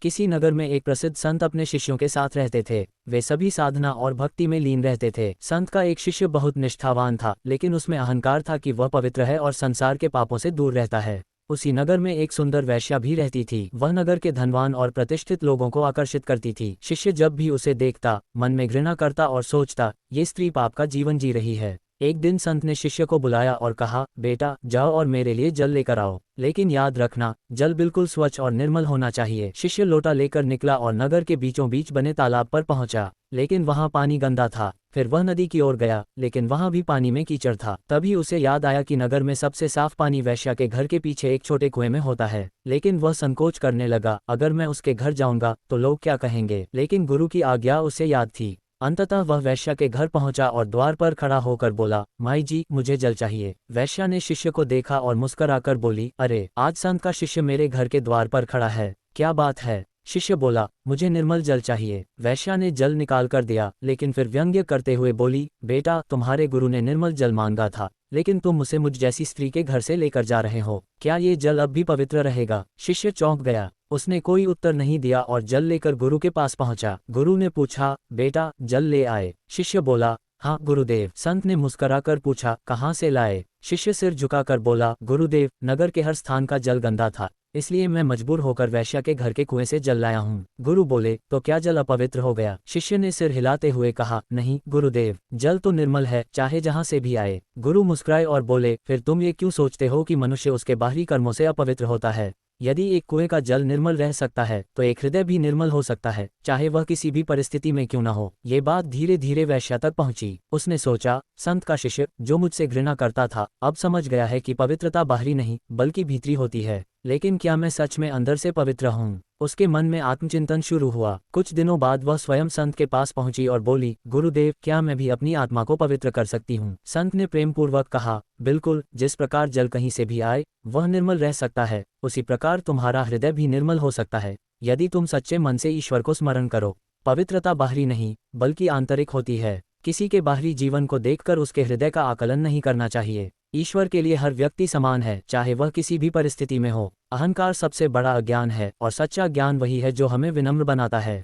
किसी नगर में एक प्रसिद्ध संत अपने शिष्यों के साथ रहते थे। वे सभी साधना और भक्ति में लीन रहते थे। संत का एक शिष्य बहुत निष्ठावान था, लेकिन उसमें अहंकार था कि वह पवित्र है और संसार के पापों से दूर रहता है। उसी नगर में एक सुंदर वेश्या भी रहती थी। वह नगर के धनवान और प्रतिष्ठित लोगों को आकर्षित करती थी। शिष्य जब भी उसे देखता, मन में घृणा करता और सोचता, ये स्त्री पाप का जीवन जी रही है। एक दिन संत ने शिष्य को बुलाया और कहा, बेटा जाओ और मेरे लिए जल लेकर आओ, लेकिन याद रखना जल बिल्कुल स्वच्छ और निर्मल होना चाहिए। शिष्य लोटा लेकर निकला और नगर के बीचों बीच बने तालाब पर पहुंचा, लेकिन वहां पानी गंदा था। फिर वह नदी की ओर गया, लेकिन वहां भी पानी में कीचड़ था। तभी उसे याद आया कि नगर में सबसे साफ पानी वेश्या के घर के पीछे एक छोटे कुएं में होता है। लेकिन वह संकोच करने लगा, अगर मैं उसके घर जाऊंगा तो लोग क्या कहेंगे। लेकिन गुरु की आज्ञा उसे याद थी। अंततः वह वेश्या के घर पहुंचा और द्वार पर खड़ा होकर बोला, माई जी मुझे जल चाहिए। वेश्या ने शिष्य को देखा और मुस्कुराकर बोली, अरे आज संत का शिष्य मेरे घर के द्वार पर खड़ा है, क्या बात है। शिष्य बोला, मुझे निर्मल जल चाहिए। वेश्या ने जल निकाल कर दिया, लेकिन फिर व्यंग्य करते हुए बोली, बेटा तुम्हारे गुरु ने निर्मल जल मांगा था, लेकिन तुम उसे मुझ जैसी स्त्री के घर से लेकर जा रहे हो, क्या ये जल अब भी पवित्र रहेगा। शिष्य चौंक गया, उसने कोई उत्तर नहीं दिया और जल लेकर गुरु के पास पहुंचा। गुरु ने पूछा, बेटा जल ले आए। शिष्य बोला, हाँ गुरुदेव। संत ने मुस्कुराकर पूछा, कहाँ से लाए। शिष्य सिर झुकाकर बोला, गुरुदेव नगर के हर स्थान का जल गंदा था, इसलिए मैं मजबूर होकर वेश्या के घर के कुएं से जल लाया हूँ। गुरु बोले, तो क्या जल अपवित्र हो गया। शिष्य ने सिर हिलाते हुए कहा, नहीं गुरुदेव, जल तो निर्मल है, चाहे जहाँ से भी आए। गुरु मुस्कुराए और बोले, फिर तुम ये क्यों सोचते हो कि मनुष्य उसके बाहरी कर्मों से अपवित्र होता है। यदि एक कुएं का जल निर्मल रह सकता है, तो एक हृदय भी निर्मल हो सकता है, चाहे वह किसी भी परिस्थिति में क्यों न हो। ये बात धीरे धीरे वेश्या तक पहुंची। उसने सोचा, संत का शिष्य जो मुझसे घृणा करता था, अब समझ गया है कि पवित्रता बाहरी नहीं बल्कि भीतरी होती है। लेकिन क्या मैं सच में अंदर से पवित्र हूँ। उसके मन में आत्मचिंतन शुरू हुआ। कुछ दिनों बाद वह स्वयं संत के पास पहुंची और बोली, गुरुदेव क्या मैं भी अपनी आत्मा को पवित्र कर सकती हूँ। संत ने प्रेम पूर्वक कहा, बिल्कुल, जिस प्रकार जल कहीं से भी आए वह निर्मल रह सकता है, उसी प्रकार तुम्हारा हृदय भी निर्मल हो सकता है, यदि तुम सच्चे मन से ईश्वर को स्मरण करो। पवित्रता बाहरी नहीं बल्कि आंतरिक होती है। किसी के बाहरी जीवन को देखकर उसके हृदय का आकलन नहीं करना चाहिए। ईश्वर के लिए हर व्यक्ति समान है, चाहे वह किसी भी परिस्थिति में हो। अहंकार सबसे बड़ा अज्ञान है और सच्चा ज्ञान वही है जो हमें विनम्र बनाता है।